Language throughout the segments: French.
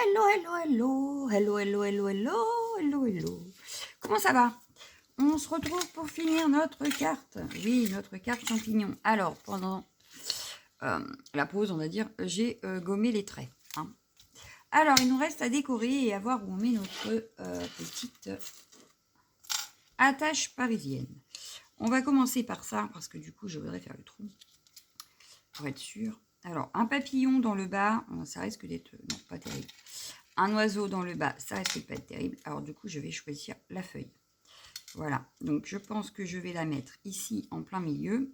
hello, hello, hello, hello, hello, hello, hello, hello, hello. Comment ça va? On se retrouve pour finir notre carte. Oui, notre carte champignon. Alors, pendant la pause, on va dire, j'ai gommé les traits. Hein. Alors, il nous reste à décorer et à voir où on met notre petite attache parisienne. On va commencer par ça, parce que du coup, je voudrais faire le trou, pour être sûr. Alors, un papillon dans le bas, ça risque d'être non, pas terrible. Un oiseau dans le bas, ça risque de pas être terrible. Alors, du coup, je vais choisir la feuille. Voilà, donc je pense que je vais la mettre ici, en plein milieu.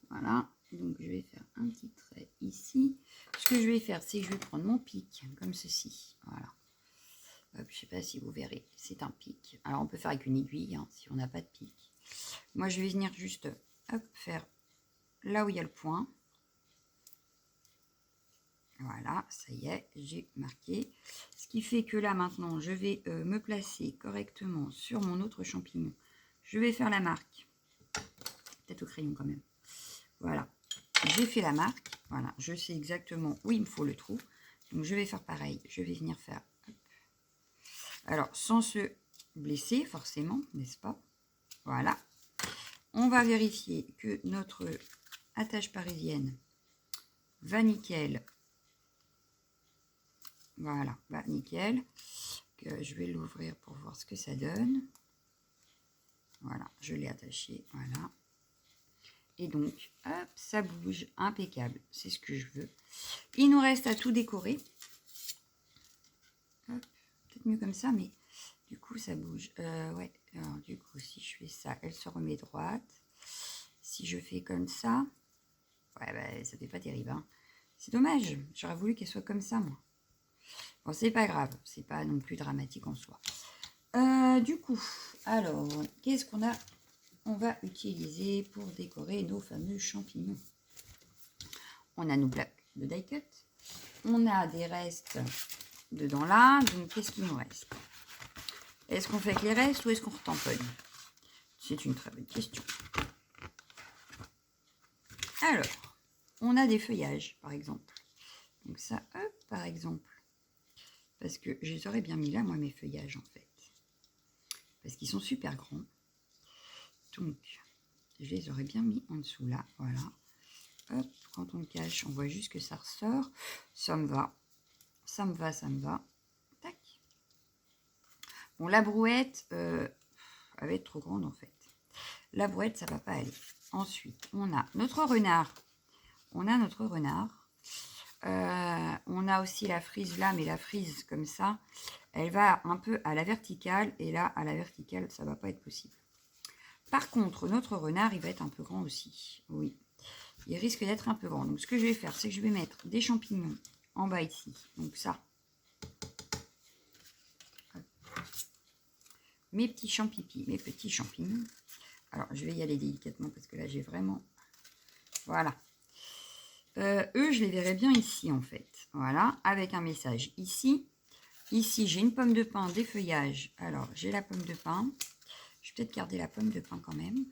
Voilà, donc je vais faire un petit trait ici. Ce que je vais faire, c'est que je vais prendre mon pic, comme ceci. Voilà. Hop, je ne sais pas si vous verrez, c'est un pic. Alors, on peut faire avec une aiguille, hein, si on n'a pas de pic. Moi, je vais venir juste, hop, faire là où il y a le point. Voilà, ça y est, j'ai marqué. Ce qui fait que là, maintenant, je vais me placer correctement sur mon autre champignon. Je vais faire la marque. Peut-être au crayon quand même. Voilà, j'ai fait la marque. Voilà, je sais exactement où il me faut le trou. Donc, je vais faire pareil. Je vais venir faire... Hop. Alors, sans se blesser, forcément, n'est-ce pas? Voilà. On va vérifier que notre attache parisienne va nickel. Voilà, bah nickel. Je vais l'ouvrir pour voir ce que ça donne. Voilà, je l'ai attaché, voilà. Et donc, hop, ça bouge, impeccable, c'est ce que je veux. Il nous reste à tout décorer. Peut-être mieux comme ça, mais du coup, ça bouge. Ouais, alors du coup, si je fais ça, elle se remet droite. Si je fais comme ça, ouais, bah, ça fait pas terrible, hein. C'est dommage, j'aurais voulu qu'elle soit comme ça, moi. Bon, c'est pas grave, c'est pas non plus dramatique en soi. Du coup, alors, qu'est-ce qu'on a? On va utiliser pour décorer nos fameux champignons. On a nos plaques de die cut. On a des restes dedans là. Donc, qu'est-ce qu'il nous reste? Est-ce qu'on fait avec les restes ou est-ce qu'on retamponne? C'est une très bonne question. Alors, on a des feuillages, par exemple. Donc ça, hop, par exemple. Parce que je les aurais bien mis là, moi, mes feuillages, en fait. Parce qu'ils sont super grands. Donc, je les aurais bien mis en dessous, là. Voilà. Hop, quand on le cache, on voit juste que ça ressort. Ça me va. Ça me va, ça me va. Tac. Bon, la brouette, elle va être trop grande, en fait. La brouette, ça ne va pas aller. Ensuite, on a notre renard. On a notre renard. On a aussi la frise là, mais la frise comme ça, elle va un peu à la verticale. Et là, à la verticale, ça ne va pas être possible. Par contre, notre renard, il va être un peu grand aussi. Oui, il risque d'être un peu grand. Donc, ce que je vais faire, c'est que je vais mettre des champignons en bas ici. Donc, ça. Mes petits champipis, mes petits champignons. Alors, je vais y aller délicatement parce que là, j'ai vraiment... Voilà. Eux, je les verrai bien ici, en fait. Voilà, avec un message ici. Ici, j'ai une pomme de pin, des feuillages. Alors, j'ai la pomme de pin. Je vais peut-être garder la pomme de pin quand même.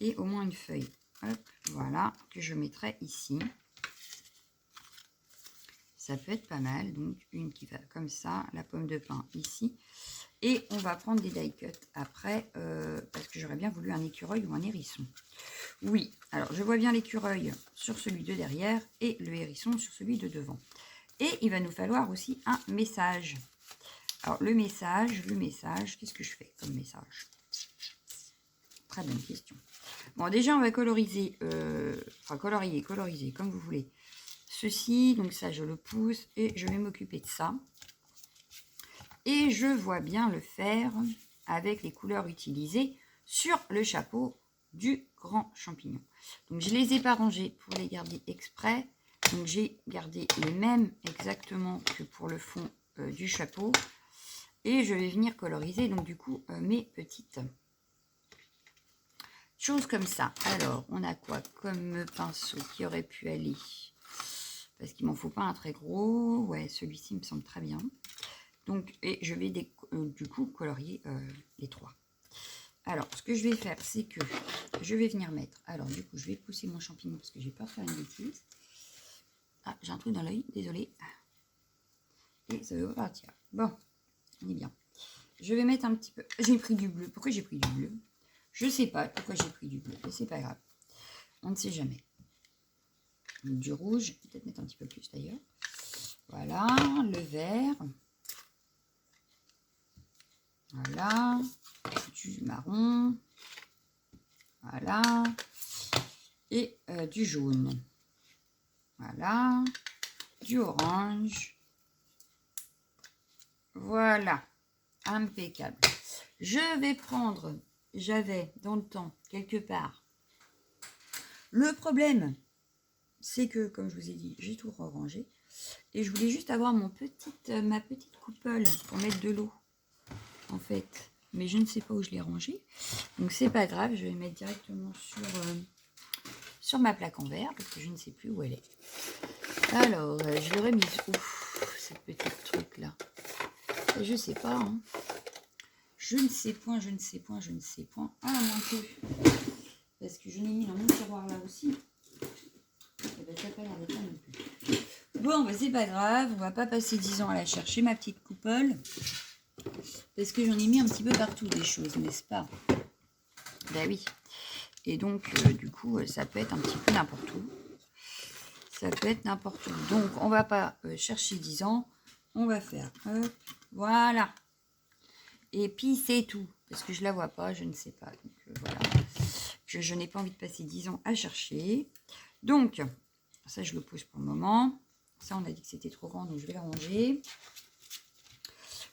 Et au moins une feuille. Hop, voilà, que je mettrai ici. Ça peut être pas mal. Donc, une qui va comme ça. La pomme de pin ici. Et on va prendre des die cut après. Parce que j'aurais bien voulu un écureuil ou un hérisson. Oui, alors je vois bien l'écureuil sur celui de derrière. Et le hérisson sur celui de devant. Et il va nous falloir aussi un message. Alors, le message, qu'est-ce que je fais comme message? Très bonne question. Bon, déjà, on va coloriser, enfin, coloriser, comme vous voulez. Ceci, donc ça, je le pousse et je vais m'occuper de ça. Et je vois bien le faire avec les couleurs utilisées sur le chapeau du grand champignon. Donc, je ne les ai pas rangés pour les garder exprès. Donc, j'ai gardé les mêmes exactement que pour le fond du chapeau. Et je vais venir coloriser, donc du coup, mes petites choses comme ça. Alors, on a quoi comme pinceau qui aurait pu aller? Parce qu'il m'en faut pas un très gros. Ouais, celui-ci me semble très bien. Donc, et je vais du coup colorier les trois. Alors, ce que je vais faire, c'est que je vais venir mettre... Alors, du coup, je vais pousser mon champignon parce que j'ai peur de faire une bêtise. Ah, j'ai un truc dans l'œil, désolé. Et ça veut partir. Bon, on est bien. Je vais mettre un petit peu... J'ai pris du bleu. Pourquoi j'ai pris du bleu? Je sais pas pourquoi j'ai pris du bleu, mais c'est pas grave. On ne sait jamais. Du rouge, peut-être mettre un petit peu plus d'ailleurs. Voilà, le vert. Voilà, du marron. Voilà. Et du jaune. Voilà. Du orange. Voilà. Impeccable. Je vais prendre, j'avais dans le temps, quelque part. Le problème, c'est que, comme je vous ai dit, j'ai tout rangé. Et je voulais juste avoir ma petite coupole pour mettre de l'eau, en fait. Mais je ne sais pas où je l'ai rangée. Donc, c'est pas grave, je vais le mettre directement sur ma plaque en verre, parce que je ne sais plus où elle est. Alors, je l'aurais mise où, cette petite truc-là? Je sais pas, hein. Je ne sais point, je ne sais point, je ne sais point. Ah, mon Dieu. Parce que je l'ai mis dans mon tiroir là aussi. Et ben, ça n'a pas l'air d'être là non plus. Bon, ben, c'est pas grave. On va pas passer 10 ans à la chercher, ma petite coupole. Parce que j'en ai mis un petit peu partout des choses, n'est-ce pas? Ben oui. Et donc, du coup, ça peut être un petit peu n'importe où. Ça peut être n'importe où. Donc, on va pas chercher 10 ans. On va faire, hop, voilà. Et puis, c'est tout. Parce que je la vois pas, je ne sais pas. Donc, voilà. Je n'ai pas envie de passer 10 ans à chercher. Donc, ça, je le pose pour le moment. Ça, on a dit que c'était trop grand, donc je vais le ranger.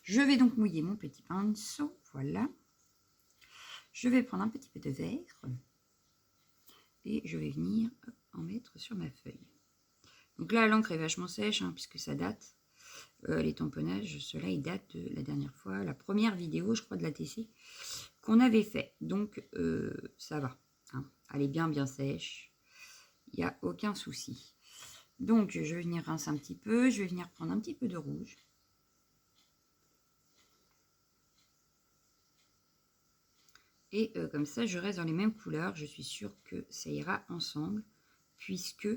Je vais donc mouiller mon petit pinceau. Voilà. Je vais prendre un petit peu de verre. Et je vais venir en mettre sur ma feuille. Donc là, l'encre est vachement sèche, hein, puisque ça date. Les tamponnages, ceux-là, ils datent de la dernière fois. La première vidéo, je crois, de la TC qu'on avait fait. Donc, ça va. Hein. Elle est bien sèche. Il n'y a aucun souci. Donc, je vais venir rincer un petit peu. Je vais venir prendre un petit peu de rouge. Et comme ça, je reste dans les mêmes couleurs. Je suis sûre que ça ira ensemble. Puisque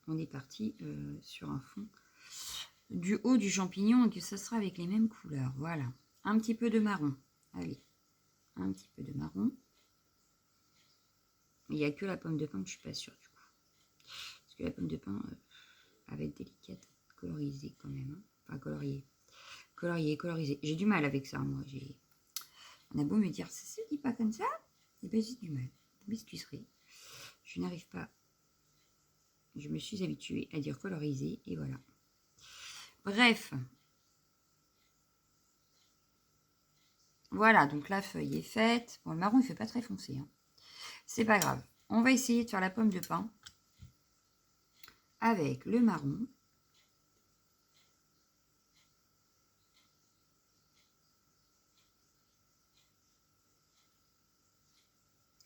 on est parti sur un fond du haut du champignon. Et que ça sera avec les mêmes couleurs. Voilà. Un petit peu de marron. Allez. Un petit peu de marron. Il n'y a que la pomme de pin que je ne suis pas sûre du coup. Parce que la pomme de pin, elle va être délicate, colorisée quand même. Hein. Enfin, coloriée. Colorisée. J'ai du mal avec ça, moi. On a beau me dire, ça se dit pas comme ça. Et bien, j'ai du mal. Vous m'excuserez. Je n'arrive pas. Je me suis habituée à dire colorisée. Et voilà. Bref. Voilà, donc la feuille est faite. Bon, le marron, il ne fait pas très foncé. Hein. C'est pas grave. On va essayer de faire la pomme de pin avec le marron.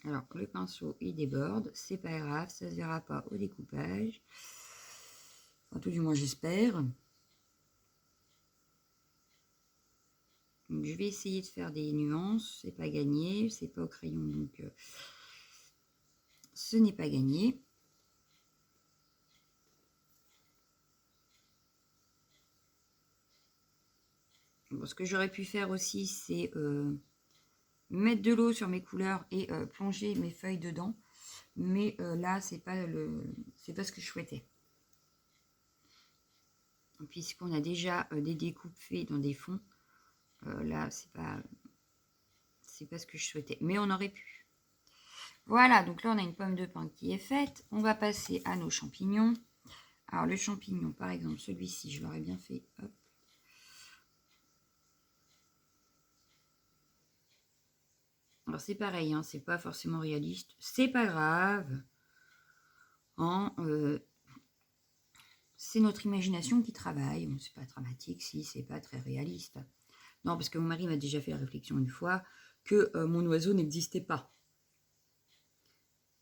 Alors, le pinceau, il déborde. C'est pas grave, ça se verra pas au découpage. Enfin, tout du moins, j'espère. Donc, je vais essayer de faire des nuances. C'est pas gagné. C'est pas au crayon, donc ce n'est pas gagné. Bon, ce que j'aurais pu faire aussi, c'est mettre de l'eau sur mes couleurs et plonger mes feuilles dedans. Mais là, c'est pas ce que je souhaitais. Puisqu'on a déjà des découpes faites dans des fonds, là, c'est pas ce que je souhaitais. Mais on aurait pu. Voilà, donc là, on a une pomme de pin qui est faite. On va passer à nos champignons. Alors, le champignon, par exemple, celui-ci, je l'aurais bien fait. Hop. Alors, c'est pareil, hein, c'est pas forcément réaliste. C'est pas grave. Hein, c'est notre imagination qui travaille. C'est pas dramatique si c'est pas très réaliste. Non, parce que mon mari m'a déjà fait la réflexion une fois que mon oiseau n'existait pas.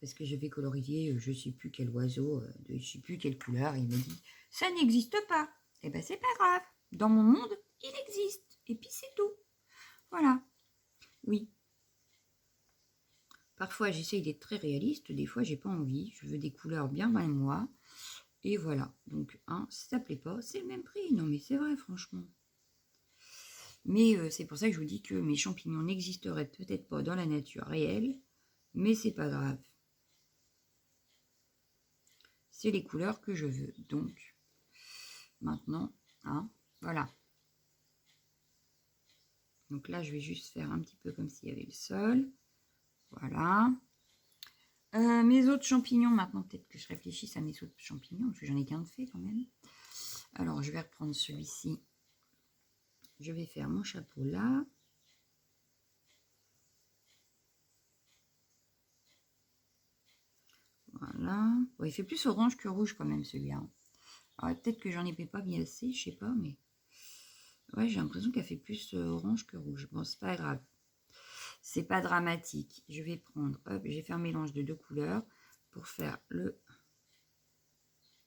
Parce que je vais colorier, je ne sais plus quel oiseau, je ne sais plus quelle couleur. Et il me dit, ça n'existe pas. Eh bien, c'est pas grave. Dans mon monde, il existe. Et puis, c'est tout. Voilà. Oui. Parfois, j'essaye d'être très réaliste. Des fois, j'ai pas envie. Je veux des couleurs bien moi. Et voilà. Donc, hein, si ça ne plaît pas, c'est le même prix. Non, mais c'est vrai, franchement. Mais c'est pour ça que je vous dis que mes champignons n'existeraient peut-être pas dans la nature réelle. Mais c'est pas grave. C'est les couleurs que je veux. Donc, maintenant, hein, voilà. Donc là, je vais juste faire un petit peu comme s'il y avait le sol. Voilà. Mes autres champignons, maintenant, peut-être que je réfléchisse à mes autres champignons, parce que j'en ai qu'un de fait quand même. Alors, je vais reprendre celui-ci. Je vais faire mon chapeau là. Voilà. Bon, il fait plus orange que rouge quand même, celui-là. Peut-être que j'en ai pas bien assez, je sais pas, mais... Ouais, j'ai l'impression qu'elle fait plus orange que rouge. Bon, c'est pas grave. C'est pas dramatique. Je vais prendre, hop, j'ai fait un mélange de deux couleurs pour faire le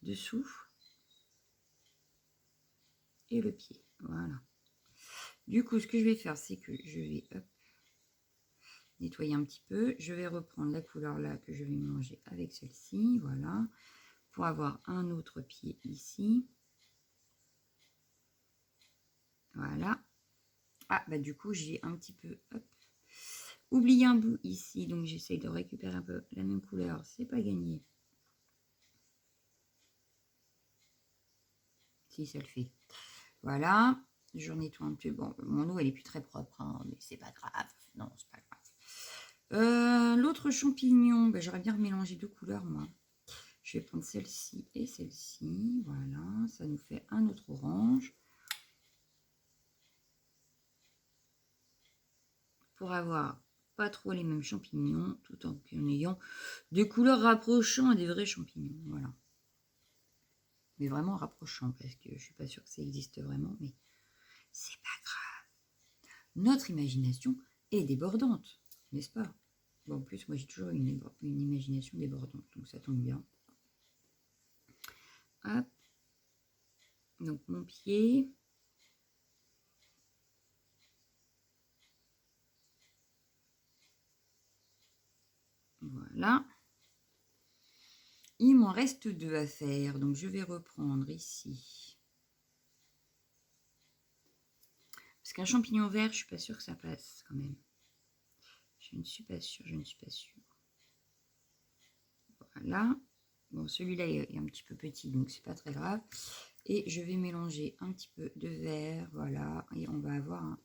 dessous et le pied. Voilà. Du coup, ce que je vais faire, c'est que je vais hop, nettoyer un petit peu. Je vais reprendre la couleur là que je vais mélanger avec celle-ci. Voilà. Pour avoir un autre pied ici. Voilà. Ah, bah du coup, j'ai un petit peu hop, oublié un bout ici. Donc, j'essaye de récupérer un peu la même couleur. C'est pas gagné. Si, ça le fait. Voilà. Je nettoie un peu. Bon, mon eau, elle est plus très propre, hein, mais c'est pas grave. Non, c'est pas grave. L'autre champignon, bah, j'aurais bien mélangé deux couleurs, moi. Je vais prendre celle-ci et celle-ci. Voilà, ça nous fait un autre orange. Pour avoir pas trop les mêmes champignons, tout en ayant des couleurs rapprochant à des vrais champignons. Voilà. Mais vraiment rapprochant, parce que je suis pas sûre que ça existe vraiment, mais c'est pas grave. Notre imagination est débordante, n'est-ce pas? Bon, en plus, moi j'ai toujours une imagination débordante, donc ça tombe bien. Hop. Donc mon pied. Voilà. Il m'en reste deux à faire, donc je vais reprendre ici. Parce qu'un champignon vert, je suis pas sûre que ça passe quand même. Je ne suis pas sûre, je ne suis pas sûre. Voilà. Bon, celui-là est un petit peu petit, donc c'est pas très grave. Et je vais mélanger un petit peu de vert, voilà. Et on va avoir un...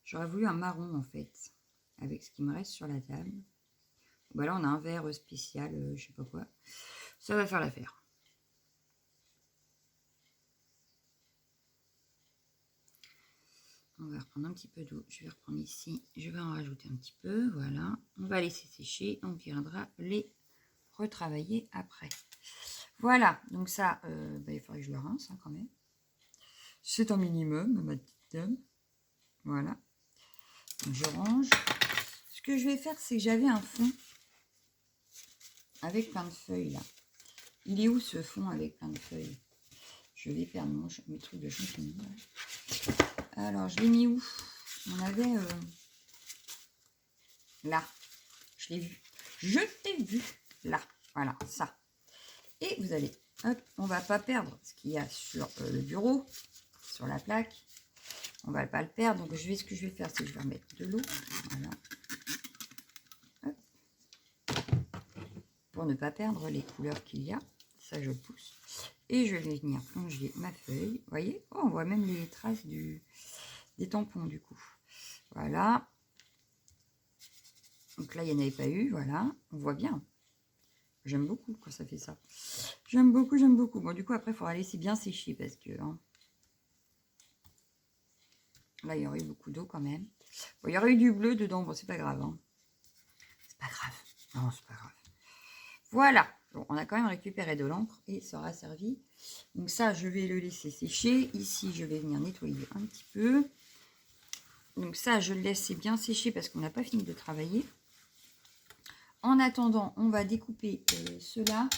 J'aurais voulu un marron en fait, avec ce qui me reste sur la table. Voilà, on a un vert spécial, je sais pas quoi. Ça va faire l'affaire. On va reprendre un petit peu d'eau. Je vais reprendre ici. Je vais en rajouter un petit peu. Voilà. On va laisser sécher. On viendra les retravailler après. Voilà. Donc ça, il faudrait que je le rince hein, quand même. C'est un minimum, ma petite dame. Voilà. Donc je range. Ce que je vais faire, c'est que j'avais un fond avec plein de feuilles là. Il est où ce fond avec plein de feuilles? Je vais perdre mes trucs de champignons. Alors, je l'ai mis où? On avait là. Je l'ai vu. Je t'ai vu là. Voilà, ça. Et vous allez, hop, on va pas perdre ce qu'il y a sur le bureau, sur la plaque. On va pas le perdre. Donc, ce que je vais faire, c'est que je vais remettre de l'eau. Voilà. Hop. Pour ne pas perdre les couleurs qu'il y a. Ça, je pousse. Et je vais venir plonger ma feuille. Vous voyez? Oh, on voit même les traces des tampons, du coup. Voilà. Donc là, il n'y en avait pas eu. Voilà. On voit bien. J'aime beaucoup quand ça fait ça. J'aime beaucoup, j'aime beaucoup. Bon, du coup, après, il faudra laisser bien sécher parce que... Hein, là, il y aurait eu beaucoup d'eau quand même. Bon, il y aurait eu du bleu dedans. Bon, c'est pas grave. Hein. C'est pas grave. Non, c'est pas grave. Voilà. Bon, on a quand même récupéré de l'encre et ça aura servi. Donc ça, je vais le laisser sécher. Ici, je vais venir nettoyer un petit peu. Donc ça, je le laisse bien sécher parce qu'on n'a pas fini de travailler. En attendant, on va découper ceux-là.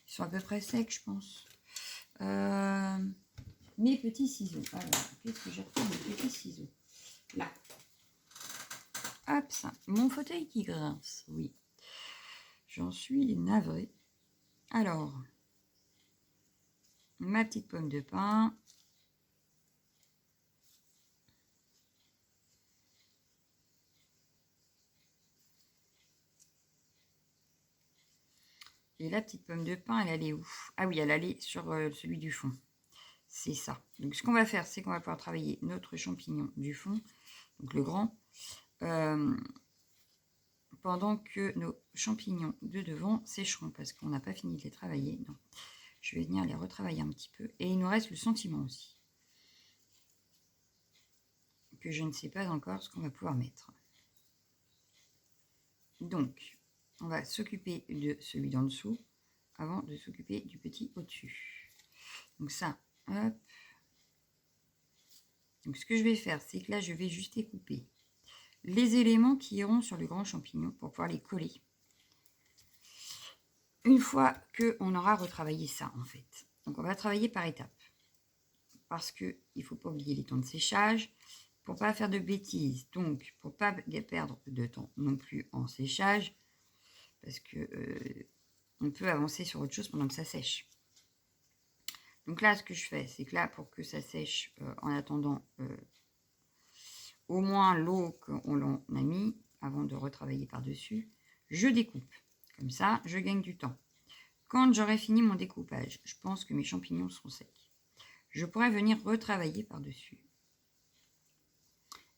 Ils sont à peu près secs, je pense. Mes petits ciseaux. Alors, qu'est-ce que j'ai retrouvé mes petits ciseaux? Là. Hop, ça. Mon fauteuil qui grince. Oui. J'en suis navrée. Alors, ma petite pomme de pin. Et la petite pomme de pin, elle allait où? Ah oui, elle allait sur celui du fond. C'est ça. Donc, ce qu'on va faire, c'est qu'on va pouvoir travailler notre champignon du fond, donc le grand, pendant que nos champignons de devant sécheront, parce qu'on n'a pas fini de les travailler. Donc, je vais venir les retravailler un petit peu. Et il nous reste le sentiment aussi, que je ne sais pas encore ce qu'on va pouvoir mettre. Donc, on va s'occuper de celui d'en dessous avant de s'occuper du petit au-dessus. Donc ça, hop. Donc ce que je vais faire, c'est que là, je vais juste découper les éléments qui iront sur le grand champignon pour pouvoir les coller. Une fois qu'on aura retravaillé ça, en fait. Donc on va travailler par étapes. Parce qu'il ne faut pas oublier les temps de séchage. Pour ne pas faire de bêtises. Donc, pour ne pas perdre de temps non plus en séchage. Parce que on peut avancer sur autre chose pendant que ça sèche. Donc là, ce que je fais, c'est que là, pour que ça sèche en attendant au moins l'eau qu'on a mis avant de retravailler par-dessus, je découpe. Comme ça, je gagne du temps. Quand j'aurai fini mon découpage, je pense que mes champignons seront secs. Je pourrais venir retravailler par-dessus.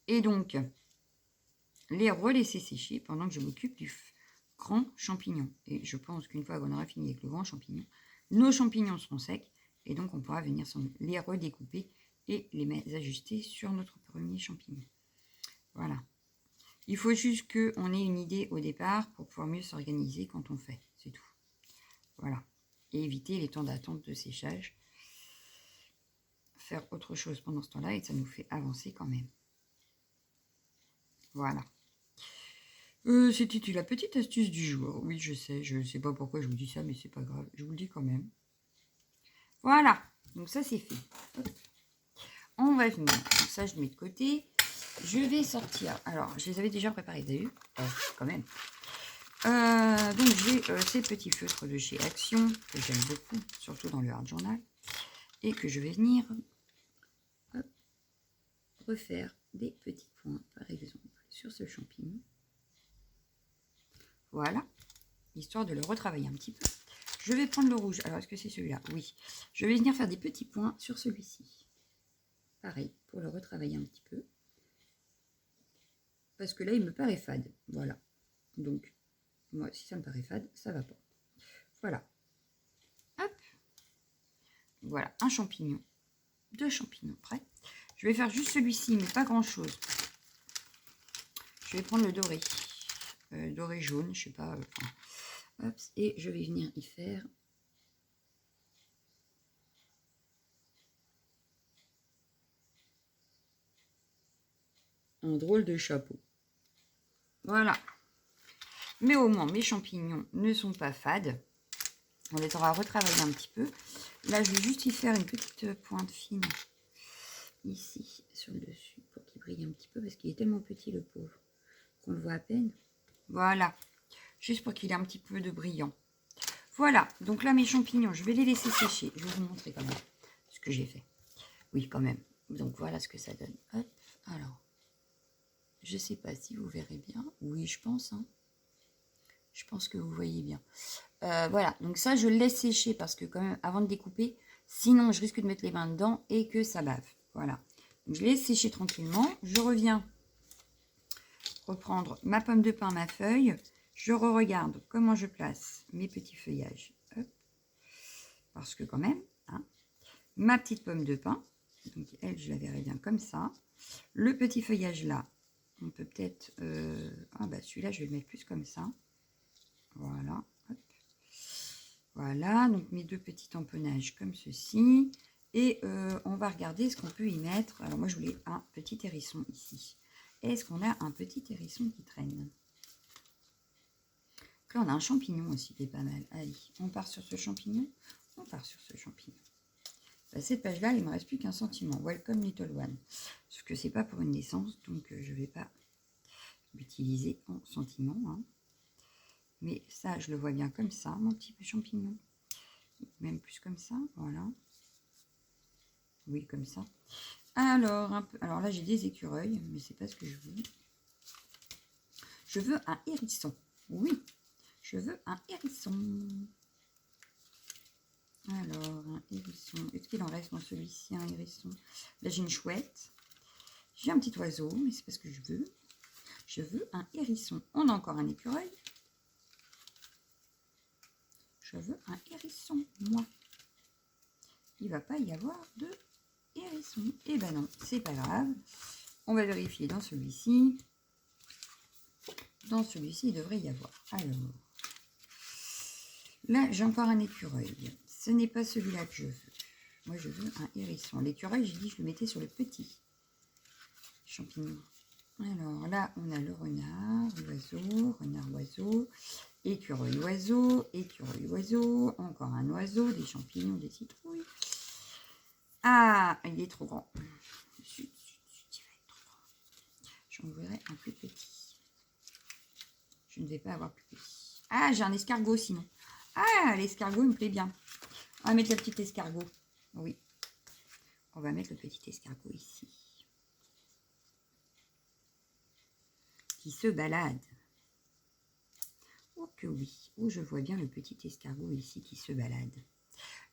Et donc, les relaisser sécher pendant que je m'occupe du grand champignon. Et je pense qu'une fois qu'on aura fini avec le grand champignon, nos champignons seront secs. Et donc, on pourra venir les redécouper et les ajuster sur notre premier champignon. Voilà. Il faut juste qu'on ait une idée au départ pour pouvoir mieux s'organiser quand on fait. C'est tout. Voilà. Et éviter les temps d'attente de séchage. Faire autre chose pendant ce temps-là et ça nous fait avancer quand même. Voilà. C'était la petite astuce du jour. Oui, je sais pas pourquoi je vous dis ça, mais c'est pas grave. Je vous le dis quand même. Voilà. Donc ça, c'est fait. Hop. On va venir. Donc ça, je mets de côté. Je vais sortir. Alors, je les avais déjà préparés, vous avez vu quand même. Donc, j'ai ces petits feutres de chez Action, que j'aime beaucoup, surtout dans le Art Journal. Et que je vais venir refaire des petits points, par exemple, sur ce champignon. Voilà. Histoire de le retravailler un petit peu. Je vais prendre le rouge. Alors, est-ce que c'est celui-là? Oui. Je vais venir faire des petits points sur celui-ci. Pareil, pour le retravailler un petit peu. Parce que là, il me paraît fade. Voilà. Donc, moi, si ça me paraît fade, ça va pas. Voilà. Hop. Voilà, un champignon. 2 champignons prêts. Je vais faire juste celui-ci, mais pas grand-chose. Je vais prendre le doré. Doré jaune, je sais pas. Hop, et je vais venir y faire un drôle de chapeau. Voilà. Mais au moins, mes champignons ne sont pas fades. On les aura retravaillés un petit peu. Là, je vais juste y faire une petite pointe fine. Ici, sur le dessus, pour qu'il brille un petit peu. Parce qu'il est tellement petit, le pauvre, qu'on le voit à peine. Voilà. Juste pour qu'il ait un petit peu de brillant. Voilà. Donc là, mes champignons, je vais les laisser sécher. Je vais vous montrer quand même ce que j'ai fait. Oui, quand même. Donc, voilà ce que ça donne. Hop. Alors, je ne sais pas si vous verrez bien. Oui, je pense. Hein. Je pense que vous voyez bien. Voilà. Donc ça, je le laisse sécher parce que quand même, avant de découper, sinon, je risque de mettre les mains dedans et que ça bave. Voilà. Donc, je laisse sécher tranquillement. Je reviens reprendre ma pomme de pin, ma feuille. Je regarde comment je place mes petits feuillages. Hop. Parce que quand même, hein, ma petite pomme de pin. Donc, elle, je la verrai bien comme ça. Le petit feuillage là, on peut peut-être... ah bah celui-là, je vais le mettre plus comme ça. Voilà. Hop. Voilà, donc mes 2 petits tamponnages comme ceci. Et on va regarder ce qu'on peut y mettre. Alors moi, je voulais un petit hérisson ici. Est-ce qu'on a un petit hérisson qui traîne? Là, on a un champignon aussi qui est pas mal. Allez, on part sur ce champignon. On part sur ce champignon. Cette page-là, il ne me reste plus qu'un sentiment. Welcome Little One. Parce que c'est pas pour une naissance, donc je ne vais pas l'utiliser en sentiment. Hein. Mais ça, je le vois bien comme ça, mon petit champignon. Même plus comme ça, voilà. Oui, comme ça. Alors, alors là, j'ai des écureuils, mais c'est pas ce que je veux. Je veux un hérisson. Oui, je veux un hérisson. Alors, un hérisson. Est-ce qu'il en reste dans celui-ci, un hérisson? Là, j'ai une chouette. J'ai un petit oiseau, mais c'est pas ce que je veux. Je veux un hérisson. On a encore un écureuil. Je veux un hérisson, moi. Il va pas y avoir de hérisson. Eh ben non, c'est pas grave. On va vérifier dans celui-ci. Dans celui-ci, il devrait y avoir. Alors, là, j'ai encore un écureuil. Ce n'est pas celui-là que je veux. Moi, je veux un hérisson. L'écureuil, j'ai dit, je le mettais sur le petit champignon. Alors là, on a le renard, l'oiseau, renard, oiseau, écureuil, oiseau, écureuil, oiseau, encore un oiseau, des champignons, des citrouilles. Ah, il est trop grand. Il va être trop grand. J'en voudrais un plus petit. Je ne vais pas avoir plus petit. Ah, j'ai un escargot sinon. Ah, l'escargot, il me plaît bien. On va mettre le petit escargot. Oui. On va mettre le petit escargot ici. Qui se balade. Oh que oui. Oh, je vois bien le petit escargot ici qui se balade.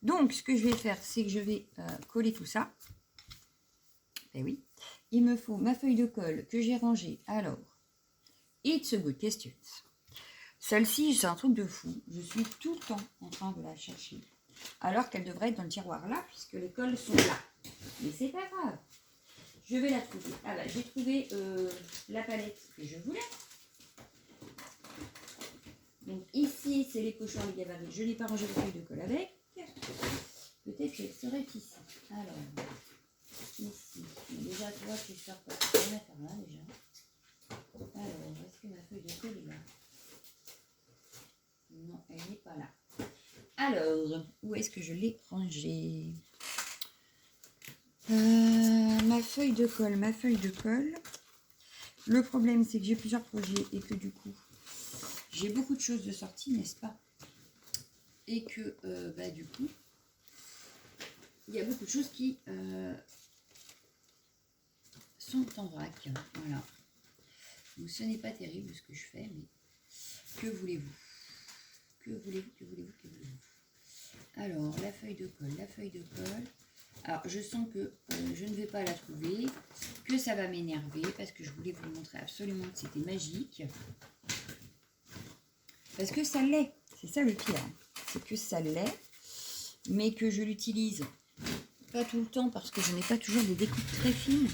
Donc, ce que je vais faire, c'est que je vais coller tout ça. Eh oui. Il me faut ma feuille de colle que j'ai rangée. Alors, It's a good question. Celle-ci, c'est un truc de fou. Je suis tout le temps en train de la chercher. Alors qu'elle devrait être dans le tiroir là, puisque les colles sont là. Mais c'est pas grave. Je vais la trouver. Ah bah, j'ai trouvé la palette que je voulais. Donc ici, c'est les pochoirs, les gabarits. Je n'ai pas rangé la feuille de colle avec. Peut-être qu'elle serait ici. Alors, ici. Mais déjà, toi, tu sors pas. Tu peux mettre là déjà. Alors, est-ce que ma feuille de colle est là? Non, elle n'est pas là. Alors, où est-ce que je l'ai rangée? Ma feuille de colle, Le problème, c'est que j'ai plusieurs projets et que du coup, j'ai beaucoup de choses de sortie, n'est-ce pas? Et que, du coup, il y a beaucoup de choses qui sont en vrac. Voilà. Donc, ce n'est pas terrible ce que je fais, mais que voulez-vous? Que voulez-vous? Alors, la feuille de colle. Alors, je sens que je ne vais pas la trouver, que ça va m'énerver, parce que je voulais vous montrer absolument que c'était magique. Parce que ça l'est, c'est ça le pire. C'est que ça l'est, mais que je l'utilise pas tout le temps, parce que je n'ai pas toujours des découpes très fines.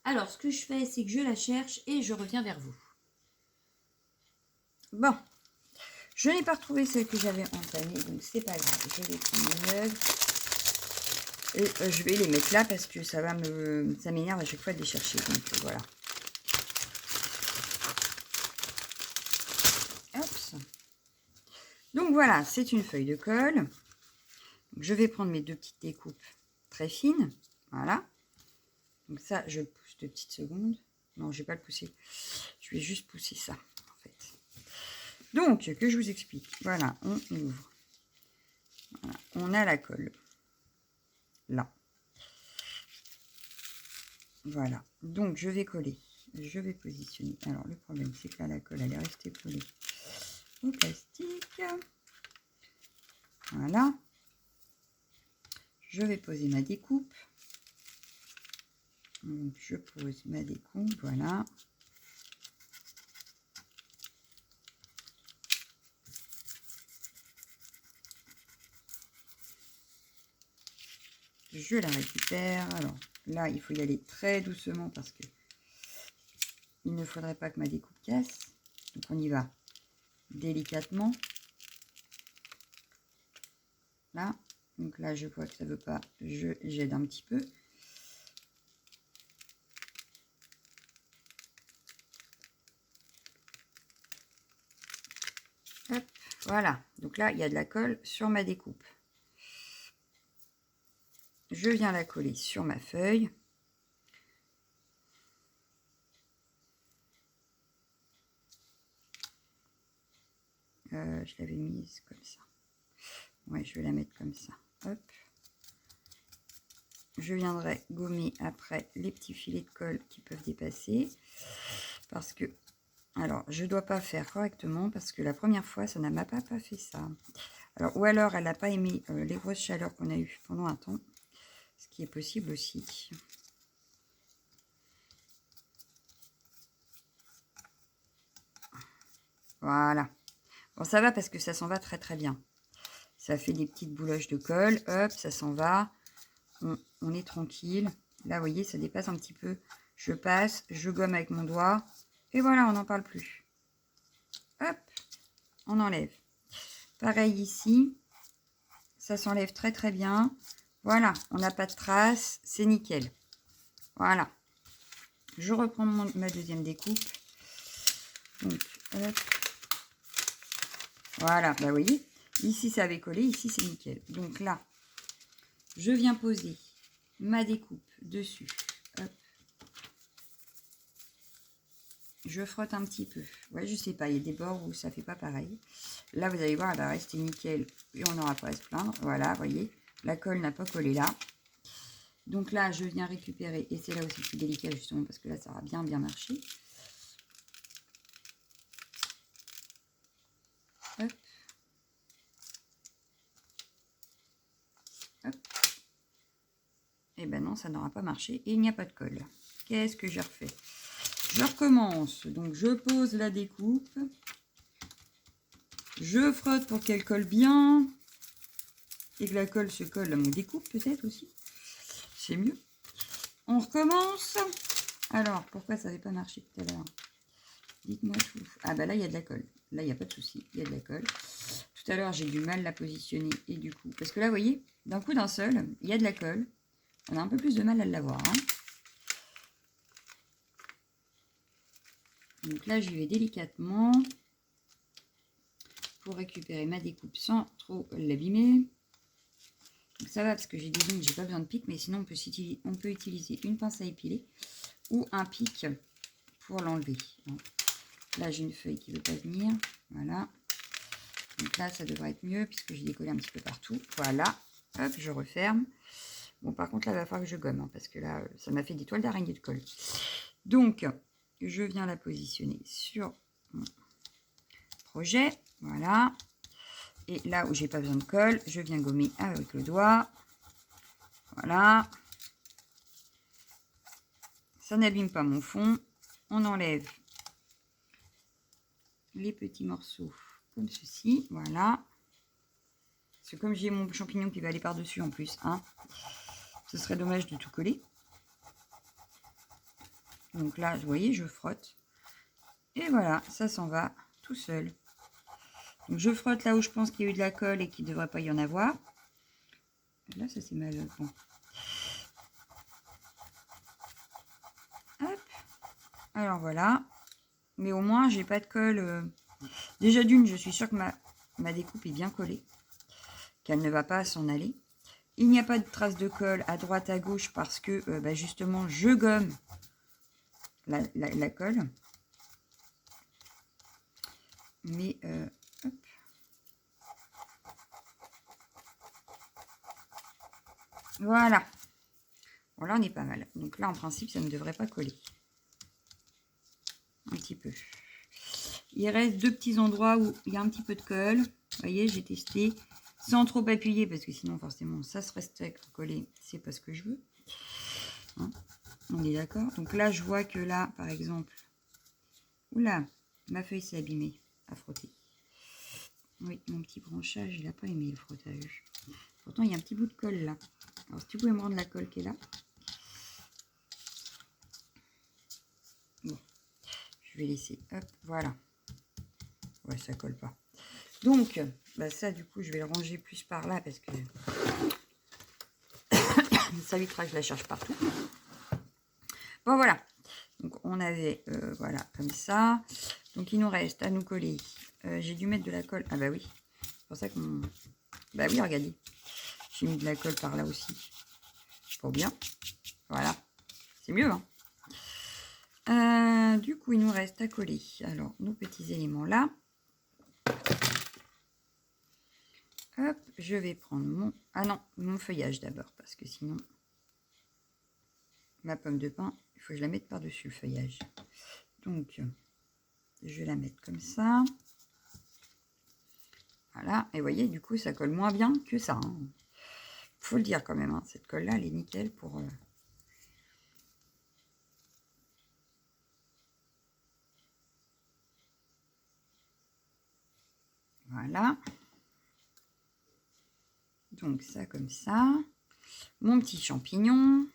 Alors, ce que je fais, c'est que je la cherche et je reviens vers vous. Bon, je n'ai pas retrouvé celle que j'avais entamée, donc c'est pas grave. Je vais prendre une neuve. Et je vais les mettre là parce que ça m'énerve à chaque fois de les chercher. Donc voilà. Hop. Donc voilà, c'est une feuille de colle. Donc, je vais prendre mes deux petites découpes très fines. Voilà. Donc ça, je le pousse 2 petites secondes. Non, je ne vais pas le pousser. Je vais juste pousser ça, en fait. Donc, que je vous explique. Voilà, on ouvre. Voilà, on a la colle. Là. Voilà. Donc, je vais coller. Je vais positionner. Alors, le problème, c'est que là, la colle, elle est restée collée au plastique. Voilà. Je vais poser ma découpe. Donc, je pose ma découpe. Voilà. Je la récupère. Alors, là, il faut y aller très doucement parce que il ne faudrait pas que ma découpe casse. Donc, on y va délicatement. Là. Donc là, je vois que ça ne veut pas. J'aide un petit peu. Hop, voilà. Donc là, il y a de la colle sur ma découpe. Je viens la coller sur ma feuille. Je l'avais mise comme ça. Ouais, je vais la mettre comme ça. Hop. je viendrai gommer après les petits filets de colle qui peuvent dépasser. Parce que, alors, je ne dois pas faire correctement parce que la première fois, ça n'a pas fait ça. Alors, ou alors, elle n'a pas aimé les grosses chaleurs qu'on a eues pendant un temps. Ce qui est possible aussi. Voilà. Bon, ça va parce que ça s'en va très très bien. Ça fait des petites bouloches de colle. Hop, ça s'en va. On est tranquille. Là, vous voyez, ça dépasse un petit peu. Je passe, je gomme avec mon doigt. Et voilà, on n'en parle plus. Hop, on enlève. Pareil ici. Ça s'enlève très très bien. Voilà, on n'a pas de traces. C'est nickel. Voilà. Je reprends ma deuxième découpe. Donc, hop. Voilà, bah vous voyez, ici ça avait collé, ici c'est nickel. Donc là, je viens poser ma découpe dessus. Hop. Je frotte un petit peu. Ouais, je sais pas, il y a des bords où ça fait pas pareil. Là, vous allez voir, elle va rester nickel et on n'aura pas à se plaindre. Voilà, vous voyez, la colle n'a pas collé là. Donc là, je viens récupérer, et c'est là aussi plus délicat justement parce que là, ça aura bien marché. Hop. Hop. Et ben non, ça n'aura pas marché et il n'y a pas de colle. Qu'est-ce que je refais? Je recommence. Donc, je pose la découpe. Je frotte pour qu'elle colle bien. Et que la colle se colle à mon découpe, peut-être aussi. C'est mieux. On recommence. Alors, pourquoi ça n'avait pas marché tout à l'heure? Dites-moi tout. Ah, bah là, il y a de la colle. Là, il n'y a pas de souci. Il y a de la colle. Tout à l'heure, j'ai du mal à la positionner. Et du coup, parce que là, vous voyez, d'un coup d'un seul, il y a de la colle. On a un peu plus de mal à l'avoir. Hein. Donc là, j'y vais délicatement pour récupérer ma découpe sans trop l'abîmer. Donc ça va parce que j'ai des lignes, j'ai pas besoin de pic, mais sinon on peut utiliser une pince à épiler ou un pic pour l'enlever. Là, j'ai une feuille qui ne veut pas venir. Voilà. Donc là, ça devrait être mieux puisque j'ai décollé un petit peu partout. Voilà. Hop, je referme. Bon, par contre, là, il va falloir que je gomme hein, parce que là, ça m'a fait des toiles d'araignée de colle. Donc, je viens la positionner sur mon projet. Voilà. Et là où j'ai pas besoin de colle, je viens gommer avec le doigt. Voilà. Ça n'abîme pas mon fond. On enlève les petits morceaux comme ceci. Voilà. C'est comme j'ai mon champignon qui va aller par-dessus en plus. Hein. Ce serait dommage de tout coller. Donc là, vous voyez, je frotte. Et voilà, ça s'en va tout seul. Donc je frotte là où je pense qu'il y a eu de la colle et qu'il ne devrait pas y en avoir. Là, ça c'est mal. Bon. Hop. Alors voilà. Mais au moins, j'ai pas de colle. Déjà d'une, je suis sûre que ma découpe est bien collée. Qu'elle ne va pas s'en aller. Il n'y a pas de traces de colle à droite, à gauche parce que bah justement, je gomme la colle. Mais hop. Voilà. Bon, là, on est pas mal. Donc là, en principe, ça ne devrait pas coller. Un petit peu. Il reste deux petits endroits où il y a un petit peu de colle. Vous voyez, j'ai testé sans trop appuyer parce que sinon, forcément, ça se reste collé. C'est pas ce que je veux. Hein, on est d'accord. Donc là, je vois que là, par exemple, oula, ma feuille s'est abîmée à frotter. Oui, mon petit branchage, il n'a pas aimé le frottage. Pourtant, il y a un petit bout de colle là. Alors, si tu pouvais me rendre la colle qui est là. Bon, je vais laisser. Hop, voilà. Ouais, ça colle pas. Donc, bah ça, du coup, je vais le ranger plus par là parce que ça évitera que je la cherche partout. Bon, voilà. Donc, on avait, voilà, comme ça. Donc, il nous reste à nous coller. J'ai dû mettre de la colle. Ah, bah oui. C'est pour ça qu'on... Bah oui, regardez. J'ai mis de la colle par là aussi. Pour bien. Voilà. C'est mieux, hein. Du coup, il nous reste à coller. Alors, nos petits éléments là. Hop, je vais prendre mon... Ah non, mon feuillage d'abord, parce que sinon... ma pomme de pin, il faut que je la mette par-dessus le feuillage. Donc, je vais la mettre comme ça. Voilà, et vous voyez, du coup, ça colle moins bien que ça. Hein. Faut le dire quand même, hein. Cette colle-là, elle est nickel pour... Voilà. Donc, ça comme ça. Mon petit champignon.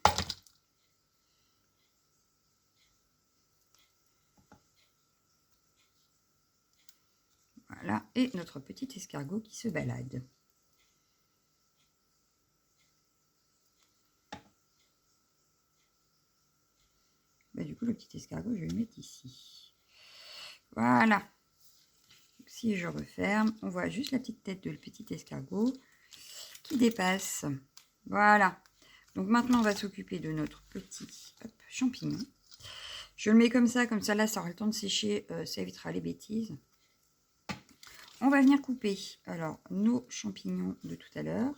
Voilà, et notre petit escargot qui se balade. Bah, du coup, le petit escargot, je vais le mettre ici. Voilà. Donc, si je referme, on voit juste la petite tête de le petit escargot qui dépasse. Voilà. Donc maintenant, on va s'occuper de notre petit champignon. Je le mets comme ça là, ça aura le temps de sécher, ça évitera les bêtises. On va venir couper, alors, nos champignons de tout à l'heure.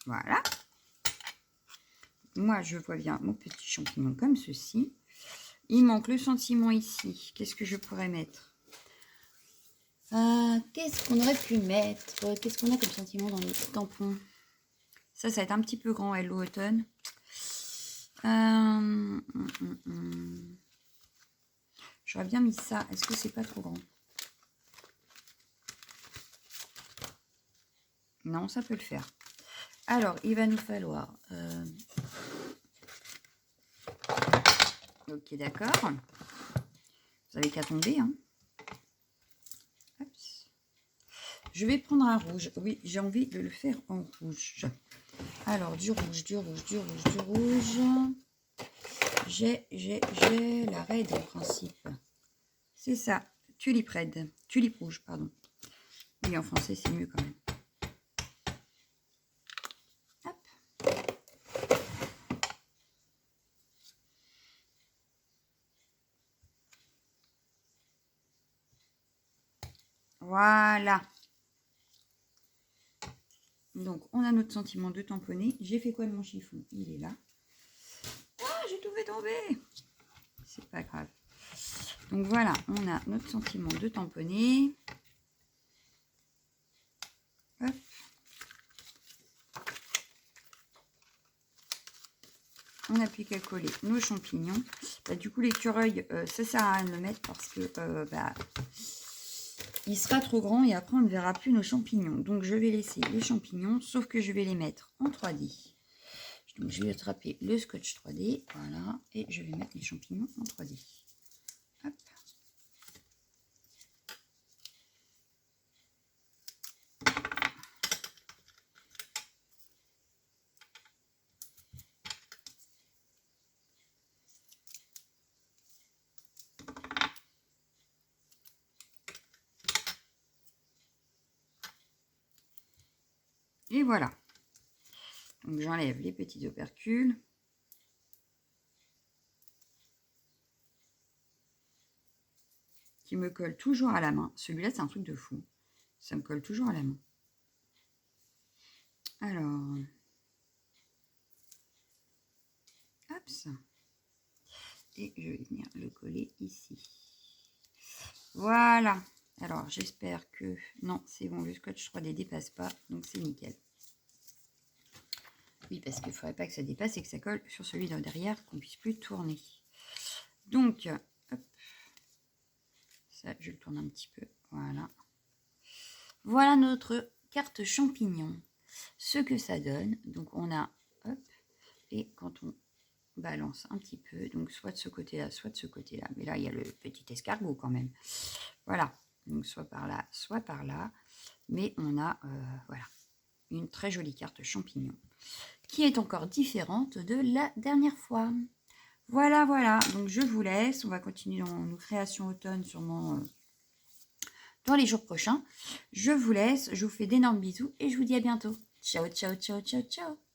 Voilà. Moi, je vois bien mon petit champignon comme ceci. Il manque le sentiment ici. Qu'est-ce que je pourrais mettre? Qu'est-ce qu'on aurait pu mettre? Qu'est-ce qu'on a comme sentiment dans le tampon? Ça va être un petit peu grand, Hello Automne. J'aurais bien mis ça. Est-ce que c'est pas trop grand? Non, ça peut le faire. Alors, il va nous falloir... Ok, d'accord. Vous n'avez qu'à tomber. Hein. Je vais prendre un rouge. Oui, j'ai envie de le faire en rouge. Alors, du rouge, du rouge, du rouge, du rouge. J'ai la raide en principe. C'est ça. Tulipe raide. Tulipe rouge, pardon. Oui, en français, c'est mieux quand même. Voilà. Donc, on a notre sentiment de tamponner. J'ai fait quoi de mon chiffon? Il est là. Ah, j'ai tout fait tomber. C'est pas grave. Donc, voilà, on a notre sentiment de tamponner. Hop. On n'a plus qu'à coller nos champignons. Bah, du coup, l'écureuil, ça sert à rien de le mettre parce que... il sera trop grand et après on ne verra plus nos champignons. Donc je vais laisser les champignons, sauf que je vais les mettre en 3D. Donc je vais attraper le scotch 3D, voilà, et je vais mettre les champignons en 3D. Hop. Et voilà. Donc j'enlève les petits opercules. Qui me collent toujours à la main. Celui-là, c'est un truc de fou. Ça me colle toujours à la main. Alors. Hop. Et je vais venir le coller ici. Voilà. Alors, j'espère que... Non, c'est bon, le scotch 3D dépasse pas. Donc, c'est nickel. Oui, parce qu'il ne faudrait pas que ça dépasse et que ça colle sur celui de derrière, qu'on ne puisse plus tourner. Donc, hop, Ça, je le tourne un petit peu. Voilà. Voilà notre carte champignon. Ce que ça donne. Donc, on a... Hop. Et quand on balance un petit peu, donc soit de ce côté-là, soit de ce côté-là. Mais là, il y a le petit escargot quand même. Voilà. Donc, soit par là, soit par là. Mais on a, voilà, une très jolie carte champignon qui est encore différente de la dernière fois. Voilà, voilà. Donc, je vous laisse. On va continuer dans nos créations automne sûrement dans les jours prochains. Je vous laisse. Je vous fais d'énormes bisous et je vous dis à bientôt. Ciao, ciao, ciao, ciao, ciao.